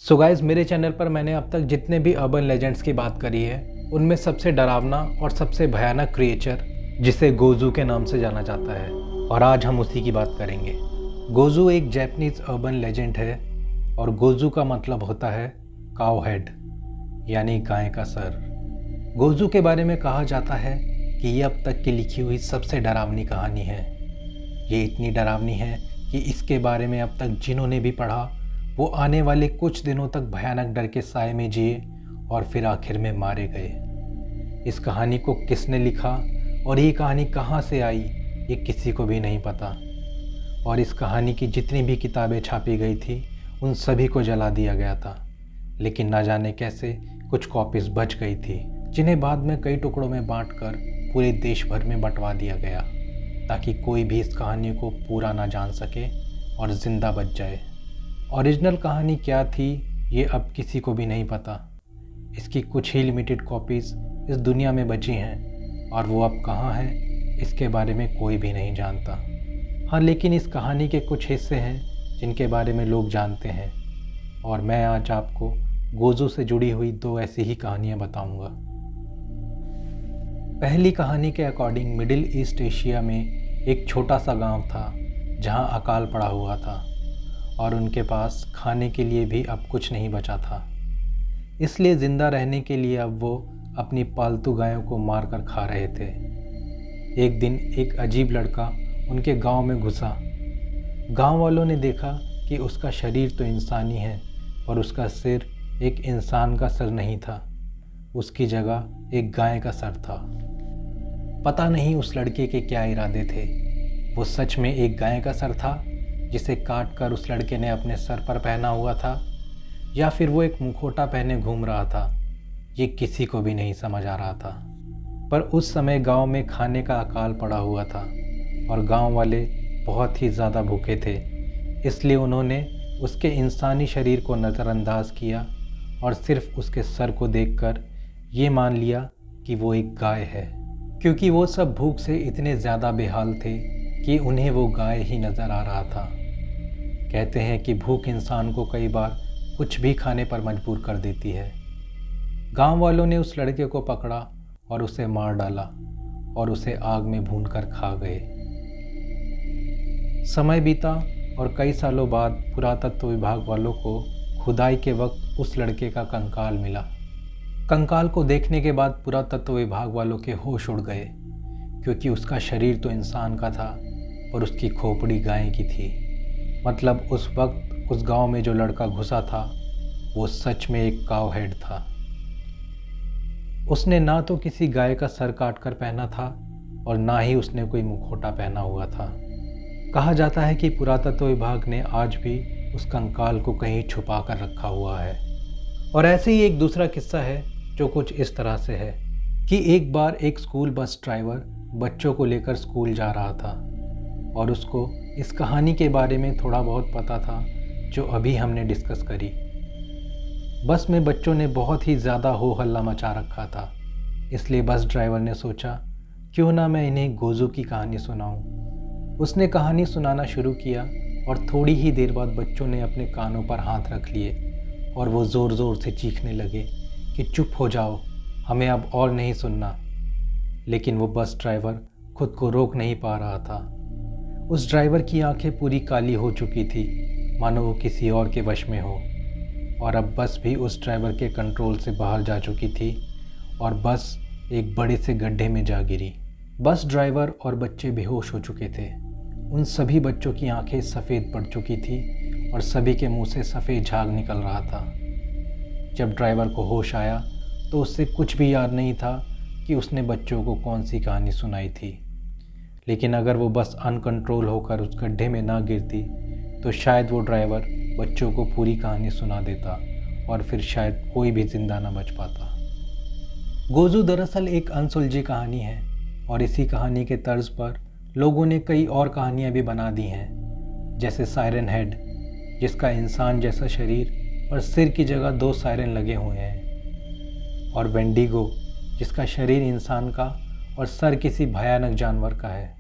So guys, मेरे channel पर मैंने अब तक जितने भी अर्बन लेजेंड्स की बात करी है उनमें सबसे डरावना और सबसे भयानक क्रिएचर जिसे गोजू के नाम से जाना जाता है, और आज हम उसी की बात करेंगे। गोजू एक जापानीज अर्बन लेजेंड है और गोजू का मतलब होता है काउ हेड, यानी गाय का सर। गोजू के बारे में कहा जाता है कि ये अब तक की लिखी हुई सबसे डरावनी कहानी है। ये इतनी डरावनी है कि इसके बारे में अब तक जिन्होंने भी पढ़ा वो आने वाले कुछ दिनों तक भयानक डर के साए में जिए और फिर आखिर में मारे गए। इस कहानी को किसने लिखा और ये कहानी कहाँ से आई, ये किसी को भी नहीं पता। और इस कहानी की जितनी भी किताबें छापी गई थी उन सभी को जला दिया गया था, लेकिन ना जाने कैसे कुछ कॉपीज बच गई थी, जिन्हें बाद में कई टुकड़ों में बांटकर पूरे देश भर में बंटवा दिया गया, ताकि कोई भी इस कहानी को पूरा ना जान सके और ज़िंदा बच जाए। ओरिजिनल कहानी क्या थी ये अब किसी को भी नहीं पता। इसकी कुछ ही लिमिटेड कॉपीज़ इस दुनिया में बची हैं और वो अब कहाँ हैं इसके बारे में कोई भी नहीं जानता। हाँ, लेकिन इस कहानी के कुछ हिस्से हैं जिनके बारे में लोग जानते हैं, और मैं आज आपको गोजू से जुड़ी हुई दो ऐसी ही कहानियाँ बताऊँगा। पहली कहानी के अकॉर्डिंग मिडिल ईस्ट एशिया में एक छोटा सा गांव था जहां अकाल पड़ा हुआ था और उनके पास खाने के लिए भी अब कुछ नहीं बचा था। इसलिए ज़िंदा रहने के लिए अब वो अपनी पालतू गायों को मार कर खा रहे थे। एक दिन एक अजीब लड़का उनके गांव में घुसा। गांव वालों ने देखा कि उसका शरीर तो इंसानी है पर उसका सिर एक इंसान का सर नहीं था, उसकी जगह एक गाय का सर था। पता नहीं उस लड़के के क्या इरादे थे। वो सच में एक गाय का सर था जिसे काट कर उस लड़के ने अपने सर पर पहना हुआ था, या फिर वो एक मुखौटा पहने घूम रहा था। ये किसी को भी नहीं समझ आ रहा था। पर उस समय गांव में खाने का अकाल पड़ा हुआ था और गांव वाले बहुत ही ज़्यादा भूखे थे, इसलिए उन्होंने उसके इंसानी शरीर को नज़रअंदाज किया और सिर्फ उसके सर को देखकर ये मान लिया कि वो एक गाय है, क्योंकि वो सब भूख से इतने ज़्यादा बेहाल थे कि उन्हें वो गाय ही नज़र आ रहा था। कहते हैं कि भूख इंसान को कई बार कुछ भी खाने पर मजबूर कर देती है। गांव वालों ने उस लड़के को पकड़ा और उसे मार डाला और उसे आग में भूनकर खा गए। समय बीता और कई सालों बाद पुरातत्व विभाग वालों को खुदाई के वक्त उस लड़के का कंकाल मिला। कंकाल को देखने के बाद पुरातत्व विभाग वालों के होश उड़ गए, क्योंकि उसका शरीर तो इंसान का था पर उसकी खोपड़ी गाय की थी। मतलब उस वक्त उस गांव में जो लड़का घुसा था वो सच में एक काउ हेड था। उसने ना तो किसी गाय का सर काट कर पहना था और ना ही उसने कोई मुखौटा पहना हुआ था। कहा जाता है कि पुरातत्व विभाग ने आज भी उस कंकाल को कहीं छुपा कर रखा हुआ है। और ऐसे ही एक दूसरा किस्सा है जो कुछ इस तरह से है कि एक बार एक स्कूल बस ड्राइवर बच्चों को लेकर स्कूल जा रहा था और उसको इस कहानी के बारे में थोड़ा बहुत पता था जो अभी हमने डिस्कस करी। बस में बच्चों ने बहुत ही ज़्यादा हो हल्ला मचा रखा था, इसलिए बस ड्राइवर ने सोचा क्यों ना मैं इन्हें गोजू की कहानी सुनाऊं। उसने कहानी सुनाना शुरू किया और थोड़ी ही देर बाद बच्चों ने अपने कानों पर हाथ रख लिए और वो ज़ोर ज़ोर से चीखने लगे कि चुप हो जाओ, हमें अब और नहीं सुनना। लेकिन वो बस ड्राइवर खुद को रोक नहीं पा रहा था। उस ड्राइवर की आंखें पूरी काली हो चुकी थी, मानो वो किसी और के वश में हो, और अब बस भी उस ड्राइवर के कंट्रोल से बाहर जा चुकी थी और बस एक बड़े से गड्ढे में जा गिरी। बस ड्राइवर और बच्चे बेहोश हो चुके थे। उन सभी बच्चों की आंखें सफ़ेद पड़ चुकी थी और सभी के मुंह से सफ़ेद झाग निकल रहा था। जब ड्राइवर को होश आया तो उससे कुछ भी याद नहीं था कि उसने बच्चों को कौन सी कहानी सुनाई थी। लेकिन अगर वो बस अनकंट्रोल होकर उस गड्ढे में ना गिरती तो शायद वो ड्राइवर बच्चों को पूरी कहानी सुना देता और फिर शायद कोई भी जिंदा ना बच पाता। गोजू दरअसल एक अनसुलझी कहानी है और इसी कहानी के तर्ज पर लोगों ने कई और कहानियाँ भी बना दी हैं, जैसे सायरन हेड, जिसका इंसान जैसा शरीर पर सिर की जगह 2 सायरन लगे हुए हैं, और वेंडिगो, जिसका शरीर इंसान का और सर किसी भयानक जानवर का है।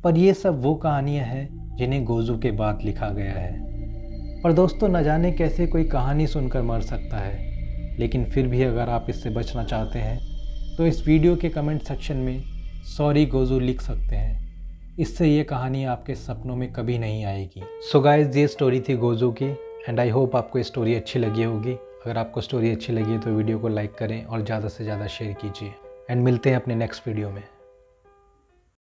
पर ये सब वो कहानियाँ हैं जिन्हें गोजू के बाद लिखा गया है। पर दोस्तों, न जाने कैसे कोई कहानी सुनकर मर सकता है, लेकिन फिर भी अगर आप इससे बचना चाहते हैं तो इस वीडियो के कमेंट सेक्शन में सॉरी गोजू लिख सकते हैं। इससे ये कहानी आपके सपनों में कभी नहीं आएगी। सो गाइस, ये स्टोरी थी गोजू की एंड आई होप आपको ये स्टोरी अच्छी लगी होगी। अगर आपको स्टोरी अच्छी लगी है तो वीडियो को लाइक करें और ज़्यादा से ज़्यादा शेयर कीजिए एंड मिलते हैं अपने नेक्स्ट वीडियो में।